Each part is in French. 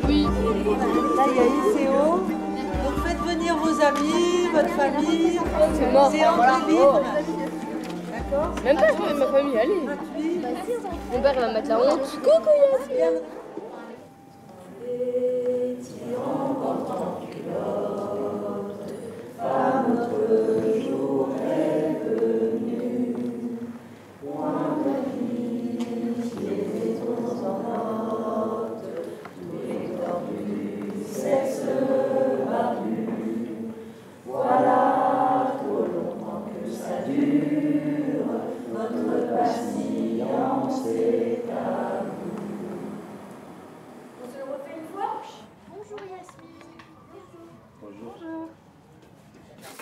Oui. Là, il y a ICO. Donc faites venir vos amis, votre famille. C'est mort. C'est entrée libre. D'accord. Même pas, ma famille, allez. Mon père il va mettre la honte. Coucou Yasmine.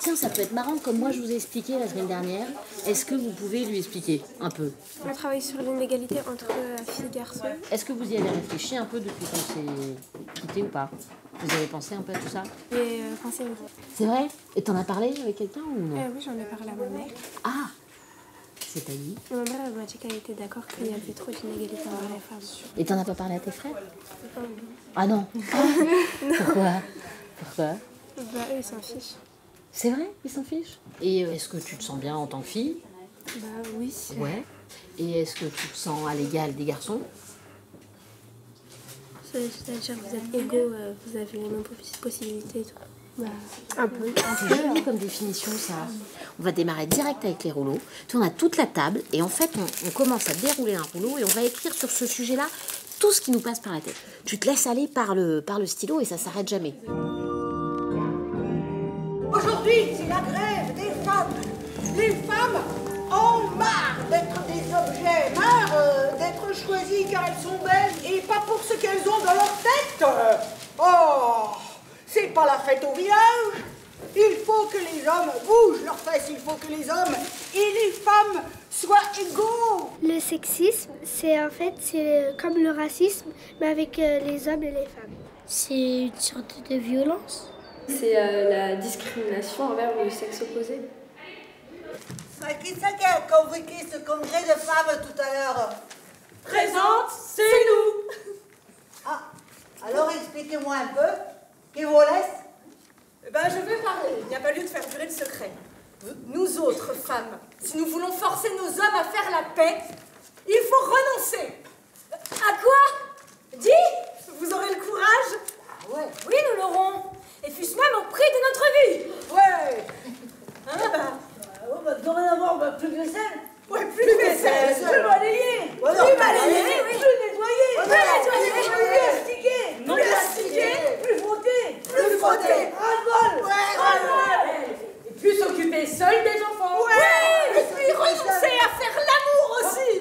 Tiens, ça peut être marrant, comme moi je vous ai expliqué la semaine dernière. Est-ce que vous pouvez lui expliquer un peu? On travaille sur l'inégalité entre filles et garçons. Est-ce que vous y avez réfléchi un peu depuis qu'on s'est quitté ou pas? Vous avez pensé un peu à tout ça? Et pensez une C'est vrai? Et t'en as parlé avec quelqu'un ou non? Oui, j'en ai parlé à ma mère. Ah! C'est ta vie. Ma mère elle m'a dit qu'elle était d'accord qu'il y avait trop d'inégalité envers les femmes. Et t'en as pas parlé à tes frères? Non. Ah non? Pourquoi? Pourquoi? Bah eux ils s'en fichent. C'est vrai? Ils s'en fichent? Et est-ce que tu te sens bien en tant que fille? Bah oui. Ouais. Et est-ce que tu te sens à l'égal des garçons? C'est-à-dire que vous êtes égaux, vous avez les mêmes possibilités et tout. Bah, un peu. C'est joli comme définition ça. On va démarrer direct avec les rouleaux. Tu on a toute la table et en fait on commence à dérouler un rouleau et on va écrire sur ce sujet-là tout ce qui nous passe par la tête. Tu te laisses aller par le stylo et ça s'arrête jamais. Aujourd'hui, c'est la grève des femmes. Les femmes ont marre d'être des objets, marre d'être choisies car elles sont belles et pas pour ce qu'elles ont dans leur tête. Oh, c'est pas la fête au village. Il faut que les hommes bougent leurs fesses, il faut que les hommes et les femmes soient égaux. Le sexisme, c'est comme le racisme, mais avec les hommes et les femmes. C'est une sorte de violence. C'est la discrimination envers le sexe opposé. Qui c'est qui a convoqué ce congrès de femmes tout à l'heure? Présente, c'est nous. Ah, alors expliquez-moi un peu. Qui vous laisse? Eh ben, je vais parler. Il n'y a pas lieu de faire durer le secret. Nous autres femmes, si nous voulons forcer nos hommes à faire la paix, il faut renoncer. À quoi? Dis, vous aurez le courage? Ah ouais. Oui, nous l'aurons. Et fût-ce même au prix de notre vie. Ouais. Hein, Dorénavant, plus de vaisselle. ouais, plus de vaisselle, Plus balayé. plus balayé, oui. Plus nettoyé. Plus nettoyé, Plus plastiqué. non plastiqué, Plus frotté. plus frotté. Ras-le-bol. Et puis s'occuper seul des enfants. Ouais, et puis renoncer à faire l'amour aussi.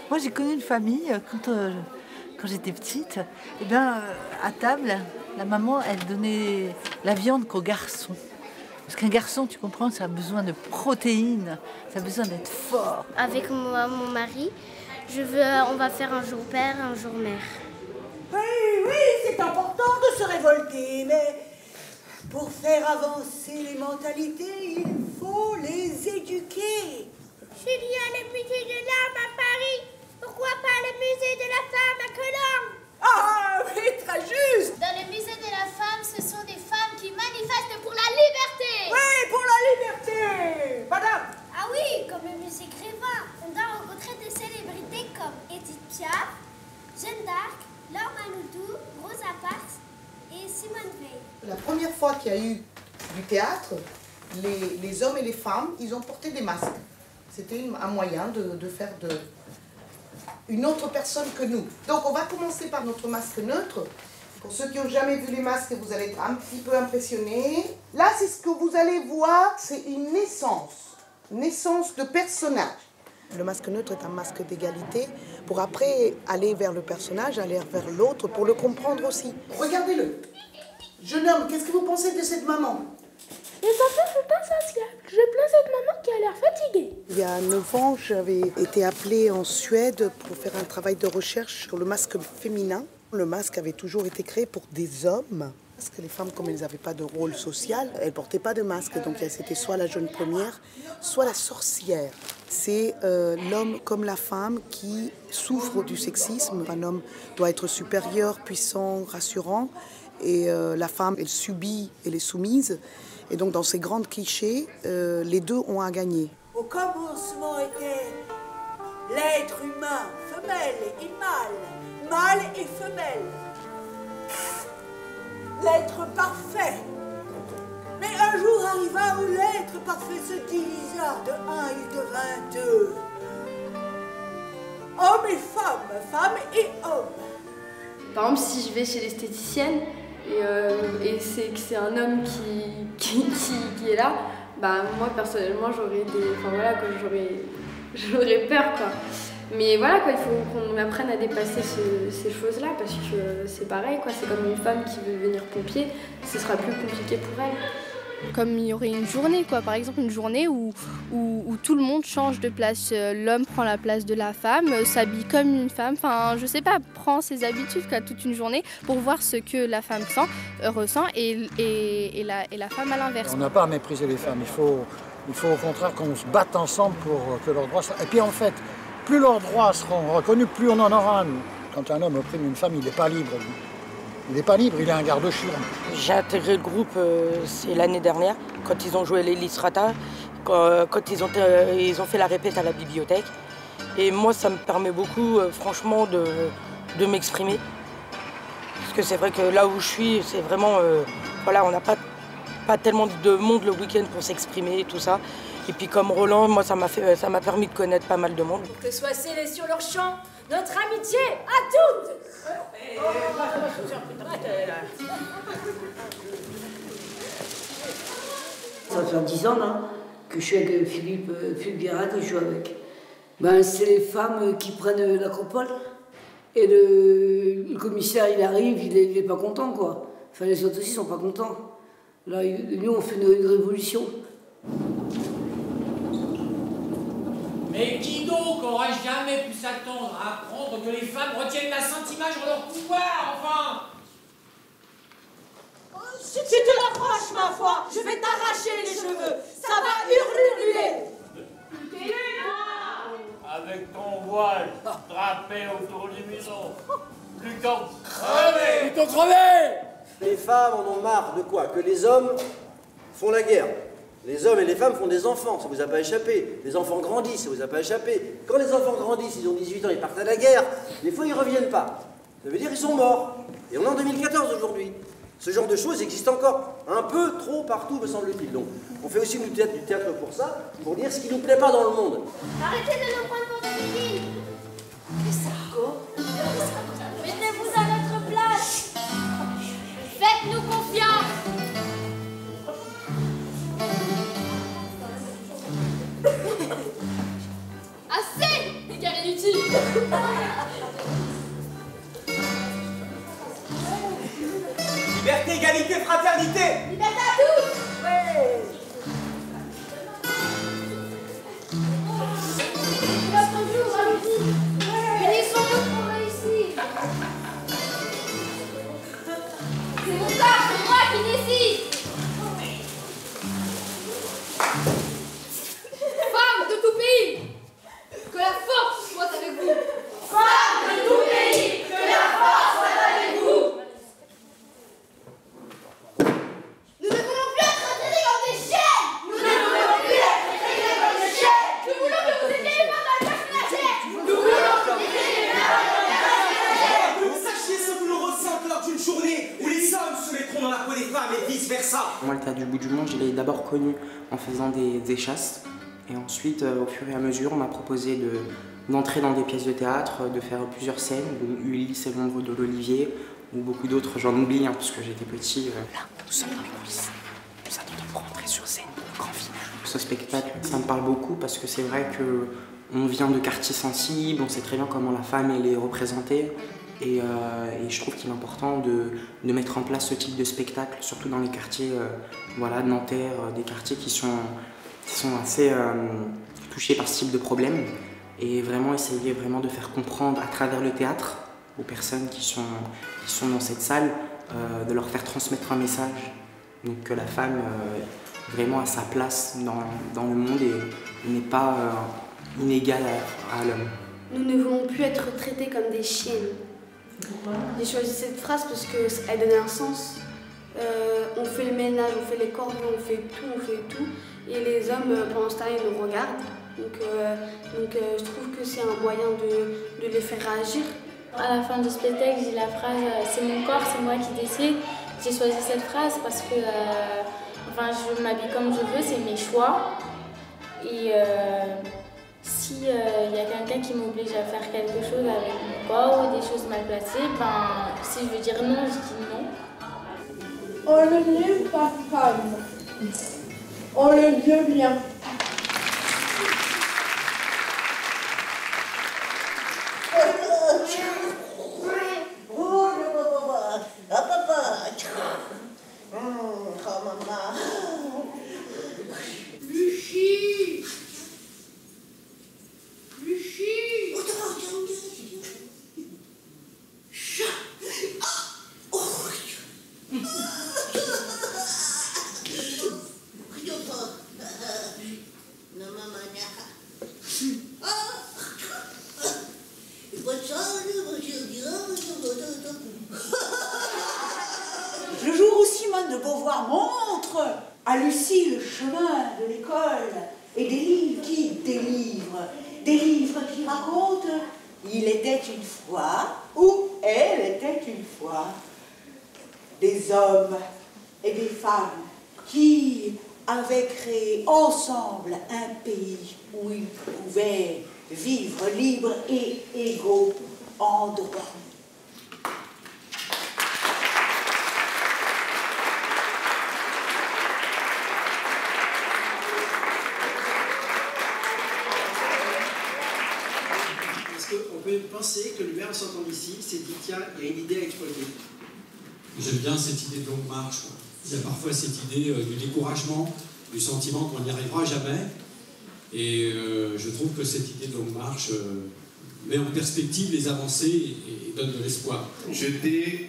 Moi, j'ai connu une famille quand j'étais petite. Eh bien, à table, la maman, elle donnait la viande qu'aux garçons. Parce qu'un garçon, tu comprends, ça a besoin de protéines, ça a besoin d'être fort. Avec mon mari, on va faire un jour père, un jour mère. Oui, c'est important de se révolter, mais pour faire avancer les mentalités, il faut les éduquer. Il y a le musée de l'homme à Paris. Pourquoi pas le musée de la femme à Colombes? Ah oui, très juste. Dans le musée de la femme, ce sont des femmes qui manifestent pour la liberté. Oui, pour la liberté, madame. Ah oui, comme le musée Grévin. On doit rencontrer des célébrités comme Edith Piaf, Jeanne d'Arc, Laure Manodou, Rosa Parks et Simone Veil. La première fois qu'il y a eu du théâtre, les hommes et les femmes, ils ont porté des masques. C'était un moyen de faire une autre personne que nous. Donc on va commencer par notre masque neutre. Pour ceux qui n'ont jamais vu les masques, vous allez être un petit peu impressionnés. Là, c'est ce que vous allez voir, c'est une naissance de personnage. Le masque neutre est un masque d'égalité pour après aller vers le personnage, aller vers l'autre, pour le comprendre aussi. Regardez-le. Jeune homme, qu'est-ce que vous pensez de cette maman? Les enfants sont pas sociables. Je plains cette maman qui a l'air fatiguée. Il y a 9 ans, j'avais été appelée en Suède pour faire un travail de recherche sur le masque féminin. Le masque avait toujours été créé pour des hommes. Parce que les femmes, comme elles n'avaient pas de rôle social, elles ne portaient pas de masque. Donc c'était soit la jeune première, soit la sorcière. C'est l'homme comme la femme qui souffre du sexisme. Un homme doit être supérieur, puissant, rassurant. Et la femme, elle subit, elle est soumise. Et donc dans ces grands clichés, les deux ont à gagner. Au commencement était l'être humain, femelle et mâle, mâle et femelle. L'être parfait. Mais un jour arriva où l'être parfait se divisa. De un, il devint deux. Homme et femme, femme et homme. Par exemple, si je vais chez l'esthéticienne et c'est que c'est un homme qui est là, bah moi personnellement j'aurais peur quoi. Mais voilà quoi, il faut qu'on apprenne à dépasser ces choses-là parce que c'est pareil quoi, c'est comme une femme qui veut devenir pompier, ce sera plus compliqué pour elle. Comme il y aurait une journée quoi, par exemple une journée où tout le monde change de place, l'homme prend la place de la femme, s'habille comme une femme, enfin je sais pas, prend ses habitudes quoi, toute une journée pour voir ce que la femme ressent et la femme à l'inverse. On n'a pas à mépriser les femmes, il faut au contraire qu'on se batte ensemble pour que leurs droits soient... Et puis en fait, plus leurs droits seront reconnus, plus on en aura. Quand un homme opprime une femme, il n'est pas libre. Il n'est pas libre, il est un garde-chien. J'ai intégré le groupe, c'est l'année dernière, quand ils ont joué les Lystrata, quand ils ont fait la répète à la bibliothèque. Et moi, ça me permet beaucoup, franchement, de m'exprimer. Parce que c'est vrai que là où je suis, c'est vraiment... voilà, on n'a pas tellement de monde le week-end pour s'exprimer et tout ça. Et puis comme Roland, moi, ça m'a permis de connaître pas mal de monde. Pour que soient scellés sur leur champ notre amitié à toutes. Ça fait 10 ans là, que je suis avec Philippe Guérin, que je joue avec. Ben, c'est les femmes qui prennent l'acropole. Et le commissaire, il arrive, il est pas content, quoi. Enfin, les autres aussi sont pas contents. Là, nous, on fait une révolution. Mais qui donc aurait jamais pu s'attendre à apprendre que les femmes retiennent la Sainte Image en leur pouvoir, enfin? Si tu l'approches, ma foi, je vais t'arracher les cheveux. Ça va hurler. Avec ton voile drapé autour du museau. Plutôt crever! Plutôt crever! Les femmes en ont marre de quoi? Que les hommes font la guerre. Les hommes et les femmes font des enfants, ça vous a pas échappé. Les enfants grandissent, ça vous a pas échappé. Quand les enfants grandissent, ils ont 18 ans, ils partent à la guerre. Des fois, ils reviennent pas. Ça veut dire qu'ils sont morts. Et on est en 2014 aujourd'hui. Ce genre de choses existe encore un peu trop partout, me semble-t-il. Donc, on fait aussi du théâtre pour ça, pour dire ce qui nous plaît pas dans le monde. Arrêtez de nous prendre pour des bébés. Mais ça, quoi? Mettez-vous à notre place. Faites-nous confiance. Assez, les gars inutiles. Liberté, égalité, fraternité! Liberté à tous! Ouais. Notre jour, allons-y! Unissons-nous pour réussir! C'est mon corps, c'est moi qui décide! Femmes de tout pays, que la force soit avec vous! Femmes de tout pays, que la force soit avec vous! Nous ne voulons plus être traités comme des chiens! Nous ne voulons plus être traités comme des chiens! Nous voulons que vous ayez les mains dans le personnage! Nous voulons que vous ayez les mains dans le personnage! Sachez ce que l'on ressent lors d'une journée où les hommes se mettront dans la peau des femmes et vice-versa. Moi, le théâtre du bout du monde, je l'ai d'abord connu en faisant des chasses. Et ensuite, au fur et à mesure, on m'a proposé d'entrer dans des pièces de théâtre, de faire plusieurs scènes, Ulysse et l'ombre de l'Olivier, ou beaucoup d'autres, j'en oublie, hein, parce que j'étais petit. Là, nous sommes dans les coulisses. Nous attendons pour entrer sur scène pour le grand film. Ce spectacle, ça me parle beaucoup parce que c'est vrai qu'on vient de quartiers sensibles, on sait très bien comment la femme elle est représentée. Et je trouve qu'il est important de mettre en place ce type de spectacle, surtout dans les quartiers voilà, de Nanterre, des quartiers qui sont assez touchés par ce type de problème. Et vraiment essayer vraiment de faire comprendre à travers le théâtre aux personnes qui sont dans cette salle de leur faire transmettre un message. Donc que la femme vraiment a sa place dans le monde et n'est pas inégale à l'homme. Nous ne voulons plus être traités comme des chiennes. J'ai choisi cette phrase parce qu'elle donnait un sens. On fait le ménage, on fait les corbeaux, on fait tout. Et les hommes, pendant ce temps, ils nous regardent. Donc je trouve que c'est un moyen de les faire réagir. À la fin du spectacle, j'ai la phrase « c'est mon corps, c'est moi qui décide ». J'ai choisi cette phrase parce que je m'habille comme je veux, c'est mes choix. Et si y a quelqu'un qui m'oblige à faire quelque chose avec mon corps ou des choses mal placées, si je veux dire non, je dis non. On le dit pas femme, on le devient. Lucie! Le jour où Simone de Beauvoir montre à Lucie le chemin de l'école et des livres qui délivrent, des livres qui racontent il était une fois ou elle était une fois, des hommes et des femmes qui avaient créé ensemble un pays où ils pouvaient vivre libres et égaux en droit. On peut penser que le maire s'entend ici, s'est dit tiens, il y a une idée à exploiter. J'aime bien cette idée de longue marche. Il y a parfois cette idée du découragement, du sentiment qu'on n'y arrivera jamais. Et je trouve que cette idée de longue marche met en perspective les avancées et donne de l'espoir. J'étais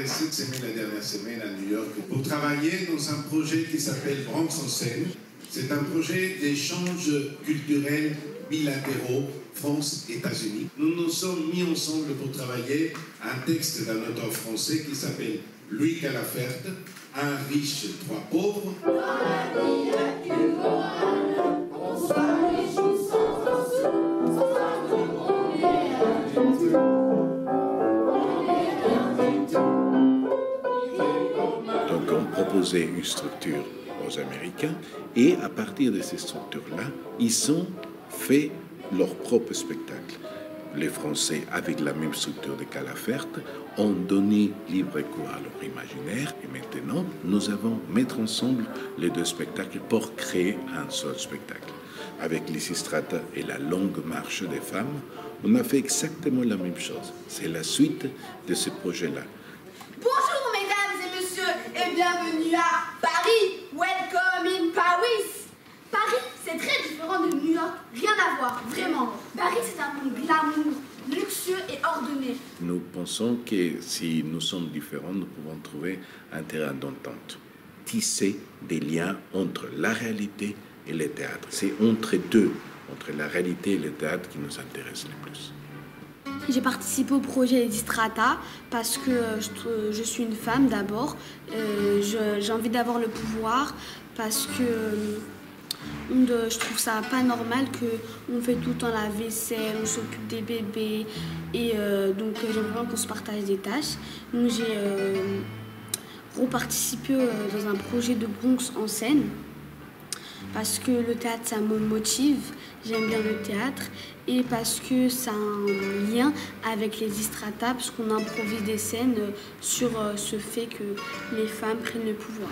cette semaine, la dernière semaine, à New York pour travailler dans un projet qui s'appelle Bronx en scène. C'est un projet d'échanges culturels bilatéraux France-États-Unis. Nous nous sommes mis ensemble pour travailler un texte d'un auteur français qui s'appelle Louis Calaferte, Un riche, trois pauvres. Donc on proposait une structure aux Américains et à partir de ces structures-là, ils ont fait leur propre spectacle. Les Français, avec la même structure de Calaferte, ont donné libre cours à leur imaginaire et maintenant, nous avons mettre ensemble les deux spectacles pour créer un seul spectacle. Avec Lysistrata et la longue marche des femmes, on a fait exactement la même chose. C'est la suite de ce projet-là. Bonjour mesdames et messieurs et bienvenue à Paris. Welcome in Paris. Paris, c'est très différent de New York. Rien à voir, vraiment. Paris, c'est un monde glamour, luxueux et ordonné. Nous pensons que si nous sommes différents, nous pouvons trouver un terrain d'entente. Tisser des liens entre la réalité et le théâtre. C'est entre deux, entre la réalité et le théâtre qui nous intéresse le plus. J'ai participé au projet Lysistrata parce que je suis une femme d'abord. J'ai envie d'avoir le pouvoir parce que je trouve ça pas normal qu'on fait tout le temps la vaisselle, on s'occupe des bébés et donc j'aimerais qu'on se partage des tâches. Donc j'ai reparticipé dans un projet de Bronx en scène parce que le théâtre ça me motive, j'aime bien le théâtre et parce que ça a un lien avec les Lysistrata parce qu'on improvise des scènes sur ce fait que les femmes prennent le pouvoir.